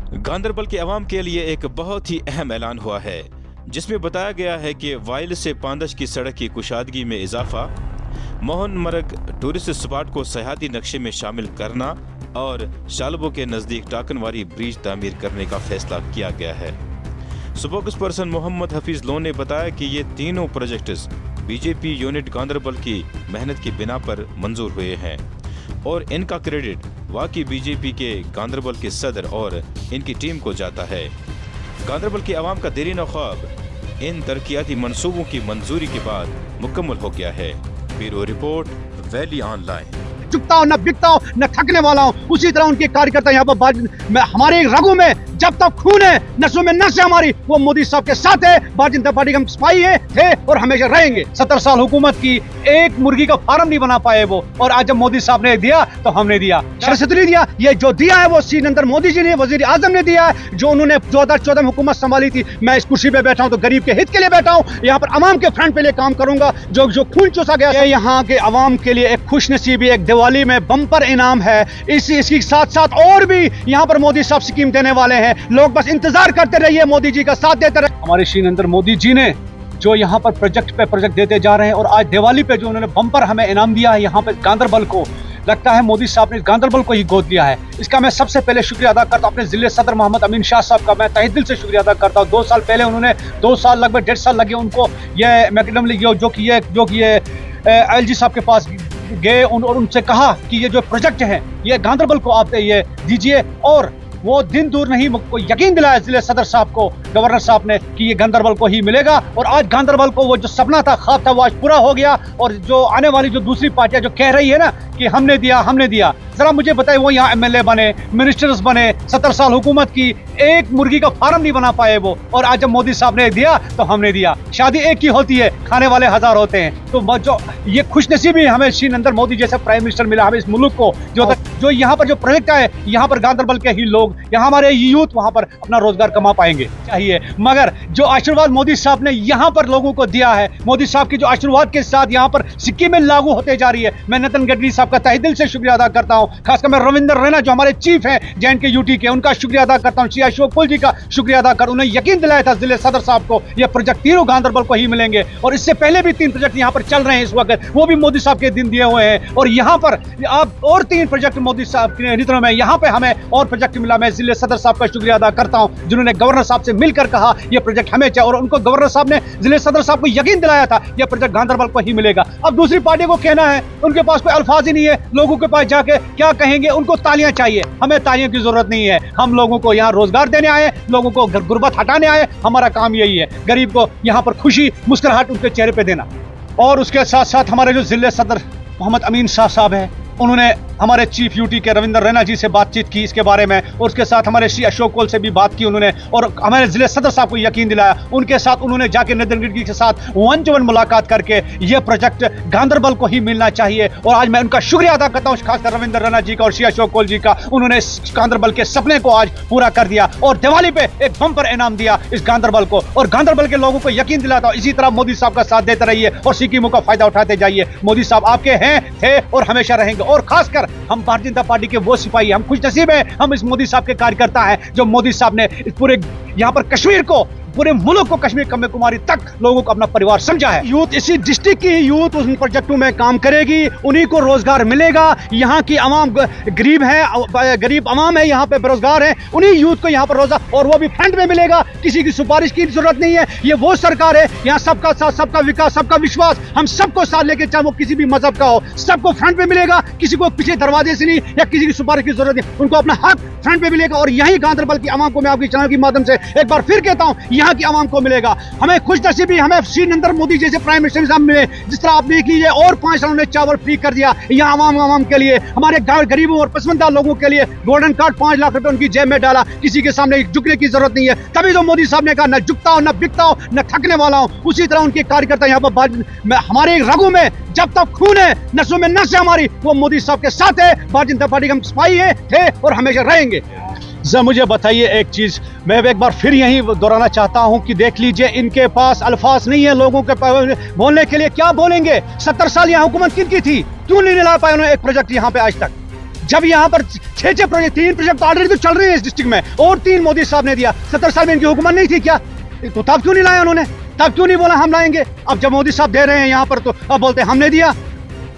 गांदरबल के अवाम के लिए एक बहुत ही अहम ऐलान हुआ है, जिसमें बताया गया है कि वाइल से पांदश की सड़क की कुशादगी में इजाफा, मोहन मरग टूरिस्ट स्पॉट को सयाहती नक्शे में शामिल करना और शालबो के नज़दीक टाकनवारी ब्रिज तामीर करने का फैसला किया गया है। स्पोक्स पर्सन मोहम्मद हफीज लोन ने बताया कि ये तीनों प्रोजेक्ट्स बीजेपी यूनिट गांदरबल की मेहनत की बिना पर मंजूर हुए हैं और इनका क्रेडिट वाकई बीजेपी के गांदरबल के सदर और इनकी टीम को जाता है। गांदरबल के अवाम का देरीन ख्वाब इन तरक्याती मंसूबों की मंजूरी के बाद मुकम्मल हो गया है। Bureau report, valley online. झुकता हूँ, न बिकता हूँ, न थकने वाला हूँ। उसी तरह उनके कार्यकर्ता यहाँ पर हमारे रगों में जब तक खून है, नसों में नस है हमारी, वो मोदी साहब के साथ है। भारतीय जनता पार्टी के हम सिपाही है, थे और हमेशा रहेंगे। 70 साल हुकूमत की, एक मुर्गी का फार्म नहीं बना पाए वो, और आज जब मोदी साहब ने दिया तो हमने दिया। शरसत नहीं दिया, ये जो दिया है वो नरेंद्र मोदी जी ने, वजीर आजम ने दिया है। जो उन्होंने 2014 में हुकूमत संभाली थी, मैं इस कुर्सी पे बैठा हूँ तो गरीब के हित के लिए बैठा हूँ। यहाँ पर अवाम के फ्रंट पे लिए काम करूंगा। जो खून चूसा गया है, यहाँ के अवाम के लिए एक खुश नसीबी, एक दिवाली में बम्पर इनाम है। इसके साथ साथ और भी यहाँ पर मोदी साहब स्कीम देने वाले हैं। लोग बस इंतजार करते रहिए, मोदी जी का साथ देते रहिए। हमारे श्री नरेंद्र मोदी जी ने जो यहाँ पर प्रोजेक्ट पे प्रोजेक्ट देते जा रहे हैं, और आज दिवाली पे जो उन्होंने बम्पर हमें इनाम दिया है यहाँ पे गांदरबल को, लगता है मोदी साहब ने गांदरबल को ही गोद लिया है। इसका मैं सबसे पहले शुक्रिया अदा करता हूँ अपने जिले सदर मोहम्मद अमीन शाह साहब का। मैं तहे दिल से शुक्रिया अदा करता हूँ। 2 साल पहले उन्होंने 2 साल लगभग 1.5 साल लगे उनको ये मैकेडम जो कि ये LG साहब के पास गए और उनसे कहा कि ये जो प्रोजेक्ट है ये गांदरबल को आप ये दीजिए, और वो दिन दूर नहीं, यकीन दिलाया जिले सदर साहब को, गवर्नर साहब ने, कि ये गांदरबल को ही मिलेगा। और आज गांदरबल को वो जो सपना था, ख्वाब था, वो आज पूरा हो गया। और जो आने वाली जो दूसरी पार्टियां जो कह रही है ना कि हमने दिया, जरा मुझे बताइए, वो यहाँ MLA बने, मिनिस्टर्स बने, 70 साल हुकूमत की, एक मुर्गी का फार्म नहीं बना पाए वो, और आज जब मोदी साहब ने दिया तो हमने दिया। शादी एक ही होती है, खाने वाले 1000 होते हैं। तो जो ये खुशनसीबी हमें श्री नरेंद्र मोदी जैसे प्राइम मिनिस्टर मिला, हमें इस मुल्क को, जो यहाँ पर जो प्रोजेक्ट आए, यहाँ पर गांदरबल के ही लोग, यहाँ हमारे यूथ वहाँ पर अपना रोजगार कमा पाएंगे चाहिए। मगर जो आशीर्वाद मोदी साहब ने यहाँ पर लोगों को दिया है, मोदी साहब के जो आशीर्वाद के साथ यहाँ पर स्कीमें लागू होते जा रही है, मैं नितिन गडकरी साहब का तहे दिल से शुक्रिया अदा करता हूँ। खासकर मैं रविंद्र रैना जो हमारे चीफ हैं JNK UT के, उनका शुक्रिया अदा करता हूँ। श्री अशोक पुल जी का शुक्रिया अदा कर, उन्हें यकीन दिलाया था जिले सदर साहब को ये प्रोजेक्ट तीनों गांदरबल को ही मिलेंगे। और इससे पहले भी 3 प्रोजेक्ट यहाँ पर चल रहे हैं इस वक्त, वो भी मोदी साहब के दिन दिए हुए हैं। और यहाँ पर अब और 3 प्रोजेक्ट मोदी साहब के नेतृत्व में यहाँ पे हमें और प्रोजेक्ट मिला। मैं जिले सदर साहब का शुक्रिया अदा करता हूँ, जिन्होंने गवर्नर साहब से मिलकर कहा ये प्रोजेक्ट हमें चाहिए, और उनको गवर्नर साहब ने जिले सदर साहब को यकीन दिलाया था ये प्रोजेक्ट गांदरबल को ही मिलेगा। अब दूसरी पार्टी को कहना है, उनके पास कोई अल्फाज ही नहीं है, लोगों के पास जाके क्या कहेंगे, उनको तालियां चाहिए। हमें तालियों की जरूरत नहीं है, हम लोगों को यहाँ रोजगार देने आए, लोगों को गुर्बत हटाने आए। हमारा काम यही है, गरीब को यहाँ पर खुशी मुस्कुराहट उनके चेहरे पे देना। और उसके साथ साथ हमारे जो जिले सदर मोहम्मद अमीन शाह साहब हैं, उन्होंने हमारे चीफ UT के रविंद्र रैना जी से बातचीत की इसके बारे में, और उसके साथ हमारे श्री अशोक कोल से भी बात की उन्होंने, और हमारे जिले सदर साहब को यकीन दिलाया। उनके साथ उन्होंने जाके नितिन गडकरी के साथ 1-to-1 मुलाकात करके ये प्रोजेक्ट गांदरबल को ही मिलना चाहिए। और आज मैं उनका शुक्रिया अदा करता हूँ, खासकर रविंद्र रैना जी का और श्री अशोक कोल जी का। उन्होंने इस गांदरबल के सपने को आज पूरा कर दिया और दिवाली पे एक बम्पर इनाम दिया इस गांदरबल को। और गांदरबल के लोगों को यकीन दिलाता हूँ, इसी तरह मोदी साहब का साथ देते रहिए और स्कीमों का फायदा उठाते जाइए। मोदी साहब आपके हैं, थे और हमेशा रहेंगे। और खासकर हम भारतीय जनता पार्टी के वो सिपाही, हम खुश नसीब हैं, हम इस मोदी साहब के कार्यकर्ता हैं, जो मोदी साहब ने इस पूरे यहाँ पर कश्मीर को, पूरे मुल्क को, कश्मीर कन्याकुमारी तक लोगों को अपना परिवार समझा है। यूथ, इसी डिस्ट्रिक्ट की यूथ उन प्रोजेक्टों में काम करेगी, उन्हीं को रोजगार मिलेगा। यहाँ की आवाम गरीब है, गरीब आवाम है, यहाँ पे बेरोजगार है, उन्हीं यूथ को यहाँ पर रोजगार, और वो भी फ्रंट में मिलेगा। किसी की सिफारिश की जरूरत नहीं है। ये वो सरकार है, यहाँ सबका साथ, सबका विकास, सबका विश्वास, हम सबको साथ लेके, चाहे वो किसी भी मजहब का हो, सबको फ्रंट में मिलेगा। किसी को पीछे दरवाजे से नहीं या किसी की सिफारिश की जरूरत नहीं, उनको अपना हक फ्रंट में मिलेगा। और यही गांदरबल की आवाम को मैं आपकी चैनल के माध्यम से एक बार फिर कहता हूँ, यहाँ की आवाम को मिलेगा। हमें खुश नसीबी, हमें श्री नरेंद्र मोदी जैसे प्राइम मिनिस्टर साहब मिले। जिस तरह आप देख लीजिए, और 5 सालों ने चावल फ्री कर दिया यहाँ आवाम के लिए, हमारे गरीबों और पसंदीदा लोगों के लिए गोल्डन कार्ड 5 लाख रुपए उनकी जेब में डाला। किसी के सामने झुकने की जरूरत नहीं है। तभी तो मोदी साहब ने कहा, न झुकता हूं, न बिकता हूं, न थकने वाला हूं। उसी तरह उनके कार्यकर्ता यहाँ पर हमारे रगों में जब तक खून है, नसों में नस है हमारी, वो मोदी साहब के साथ है। भारतीय जनता पार्टी के हम सिपाही है, थे और हमेशा रहेंगे। जरा मुझे बताइए एक चीज, मैं एक बार फिर यही दोहराना चाहता हूं कि देख लीजिए, इनके पास अल्फाज नहीं है लोगों के बोलने के लिए। क्या बोलेंगे? 70 साल यहाँ हुकूमत किनकी थी? क्यों नहीं ला पाए उन्होंने एक प्रोजेक्ट यहाँ पे आज तक? जब यहाँ पर 6 प्रोजेक्ट 3 प्रोजेक्ट ऑलरेडी तो चल रहे हैं इस डिस्ट्रिक्ट में, और 3 मोदी साहब ने दिया। 70 साल में इनकी हुकूमत नहीं थी क्या? तो तब क्यों नहीं लाया उन्होंने? तब क्यों नहीं बोला हम लाएंगे? अब जब मोदी साहब दे रहे हैं यहाँ पर तो अब बोलते हैं हमने दिया।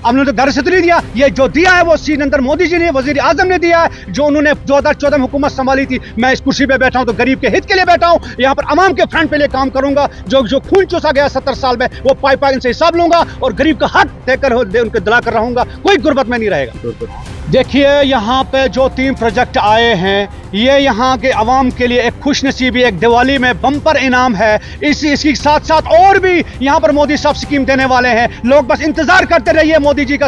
अब उन्होंने घर से तो नहीं दिया, ये जो दिया है वो नरेंद्र मोदी जी ने, वजीर आजम ने दिया है। जो उन्होंने 2014 में हुकूमत संभाली थी, मैं इस कुर्सी पे बैठा हूं तो गरीब के हित के लिए बैठा हूं, यहाँ पर अवाम के फ्रंट पे लिए काम करूंगा। जो खून चूसा गया 70 साल में वो पाई इनसे हिसाब लूंगा और गरीब का हक देकर उनके दिला कर रहूंगा, कोई गुर्बत में नहीं रहेगा। देखिए यहाँ पे जो 3 प्रोजेक्ट आए हैं, ये यहाँ के अवाम के लिए एक खुशनसीबी, एक दिवाली में बम्पर इनाम है। इसके साथ साथ और भी यहाँ पर मोदी साहब स्कीम देने वाले हैं। लोग बस इंतजार करते रहिए मोदी जी का।